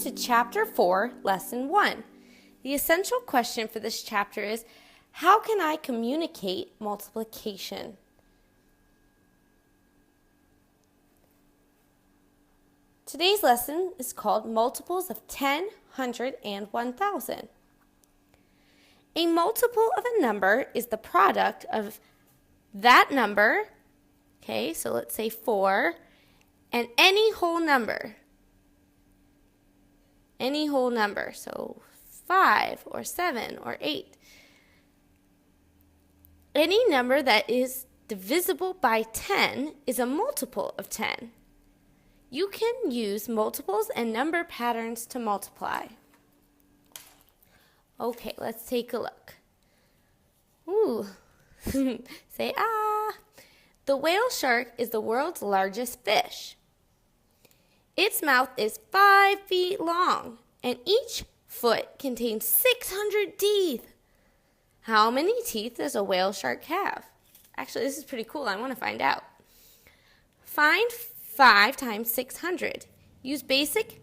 to Chapter 4, Lesson 1. The essential question for this chapter is, how can I communicate multiplication? Today's lesson is called Multiples of 10, 100, and 1,000. A multiple of a number is the product of that number, okay, so let's say 4, and any whole number. Any whole number, so 5 or 7 or 8. Any number that is divisible by 10 is a multiple of 10. You can use multiples and number patterns to multiply. Okay, let's take a look. Ooh, say ah. The whale shark is the world's largest fish. Its mouth is 5 feet long, and each foot contains 600 teeth. How many teeth does a whale shark have? Actually, this is pretty cool. I want to find out. Find 5 times 600. Use basic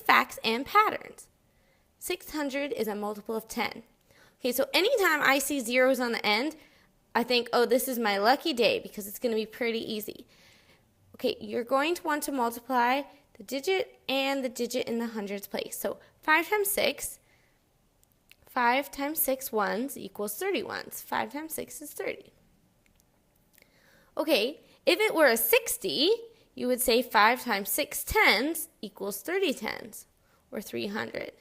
facts and patterns. 600 is a multiple of 10. Okay, so anytime I see zeros on the end, I think, oh, this is my lucky day because it's going to be pretty easy. Okay, you're going to want to multiply the digit and the digit in the hundreds place. So 5 times 6 ones equals 30 ones. 5 times 6 is 30. Okay, if it were a 60, you would say 5 times 6 tens equals 30 tens, or 300.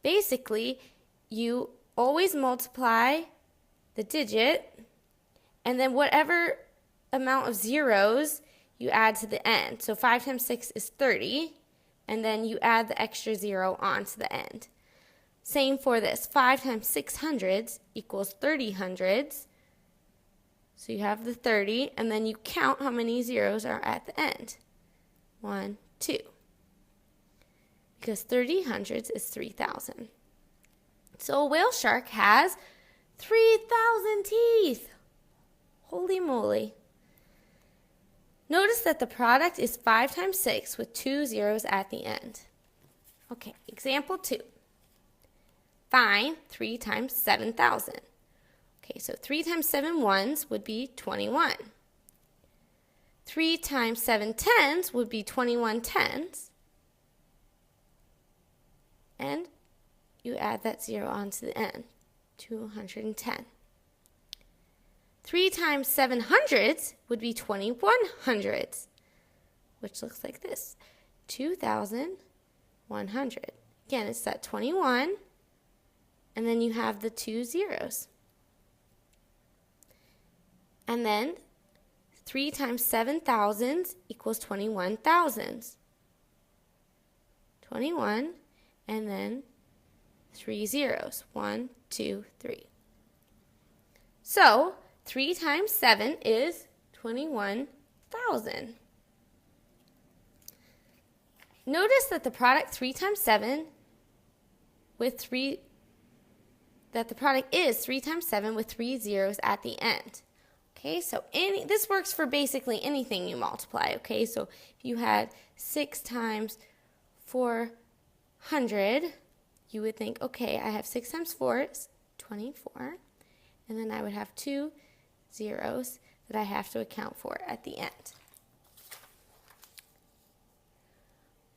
Basically, you always multiply the digit, and then whatever amount of zeros you add to the end. So 5 times 6 is 30, and then you add the extra 0 on to the end. Same for this. 5 times 6 hundreds equals 30 hundreds. So you have the 30, and then you count how many zeros are at the end. 1, 2. Because 30 hundreds is 3,000. So a whale shark has 3,000 teeth. Holy moly. Notice that the product is 5 times 6 with 2 zeros at the end. Okay, example 2. Find 3 times 7,000. Okay, so 3 times 7 ones would be 21. 3 times 7 tens would be 21 tens. And you add that 0 onto the end, 210. 3 times 7 hundreds would be 21 hundreds, which looks like this, 2,100. Again, it's that 21, and then you have the 2 zeros. And then 3 times 7 thousands equals 21 thousands. 21, and then 3 zeros, 1, 2, 3. So 3 times 7 is 21,000. Notice that the product 3 times 7 with 3, that the product is 3 times 7 with 3 zeros at the end. Okay, so this works for basically anything you multiply, okay? So if you had 6 times 400, you would think, okay, I have 6 times 4 is 24, and then I would have 2 zeros that I have to account for at the end.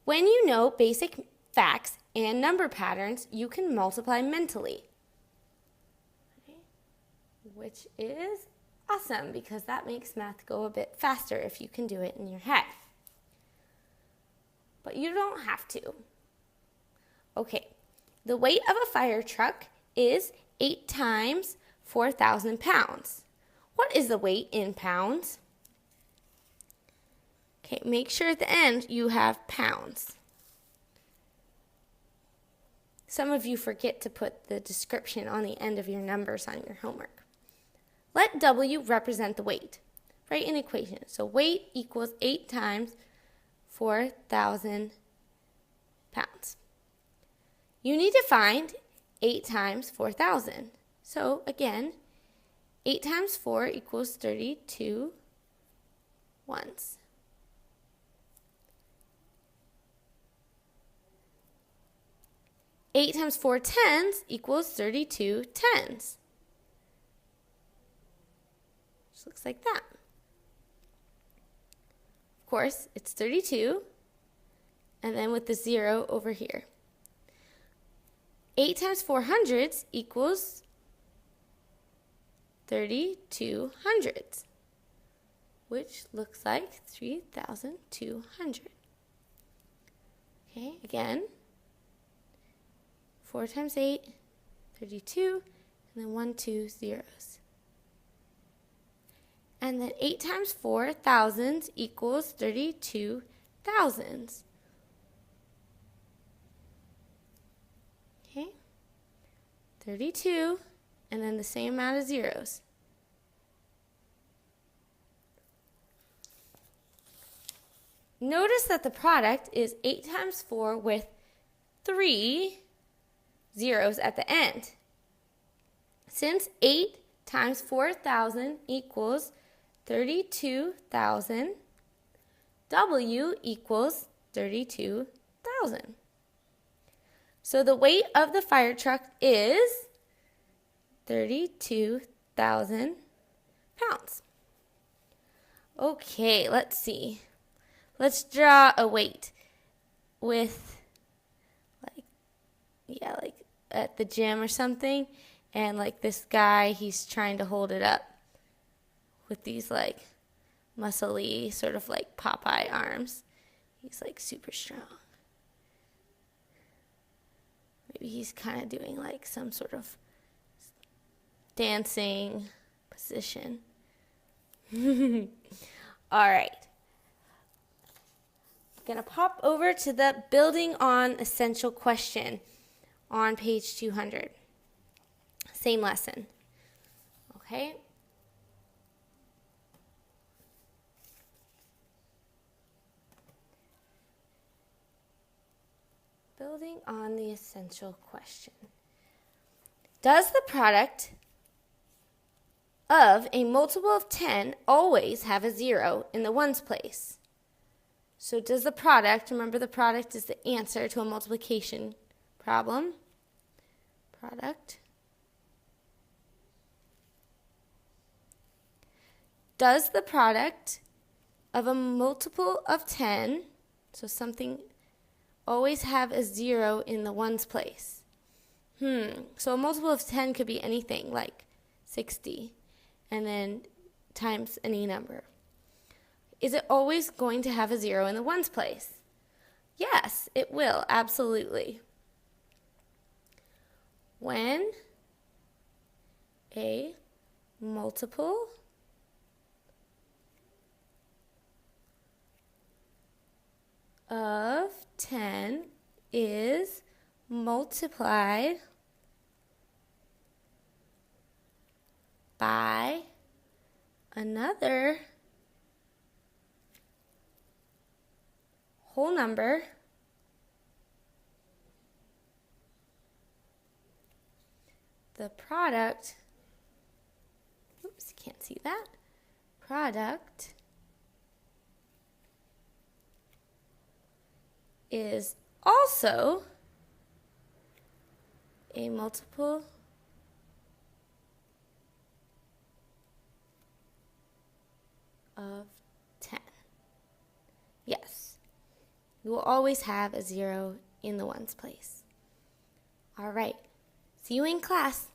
When you know basic facts and number patterns, you can multiply mentally, okay? Which is awesome because that makes math go a bit faster if you can do it in your head. But you don't have to. Okay, the weight of a fire truck is 8 times 4,000 pounds. What is the weight in pounds? Okay, make sure at the end you have pounds. Some of you forget to put the description on the end of your numbers on your homework. Let W represent the weight. Write an equation. So weight equals 8 times 4,000 pounds. You need to find 8 times 4,000. So again, 8 times 4 equals 32 ones. 8 times 4 tens equals 32 tens. Just looks like that. Of course, it's 32, and then with the 0 over here. 8 times 4 hundredths equals 32 hundredths, which looks like 3,200. Okay, again, 4 times 8, 32, and then 1, 2 zeros. And then 8 times 4 thousands equals 32 thousands. Okay, 32, and then the same amount of zeros. Notice that the product is 8 times 4 with 3 zeros at the end. Since 8 times 4,000 equals 32,000, W equals 32,000. So the weight of the fire truck is 32,000 pounds. Okay, let's see. Let's draw a weight with, like at the gym or something, and like this guy, he's trying to hold it up with these like muscly, sort of like Popeye arms. He's like super strong. Maybe he's kind of doing like some sort of dancing position. All right. I'm going to pop over to the building on essential question on page 200. Same lesson. Okay. Building on the essential question. Does the product of a multiple of 10 always have a 0 in the ones place? So does the product, remember the product is the answer to a multiplication problem. Product. Does the product of a multiple of 10, so something, always have a 0 in the ones place? So a multiple of 10 could be anything, like 60, and then times any number. Is it always going to have a 0 in the ones place? Yes, it will, absolutely. When a multiple of 10 is multiplied by another whole number, the product, oops, can't see that, product is also a multiple of 10. Yes, you will always have a 0 in the ones place. All right, see you in class.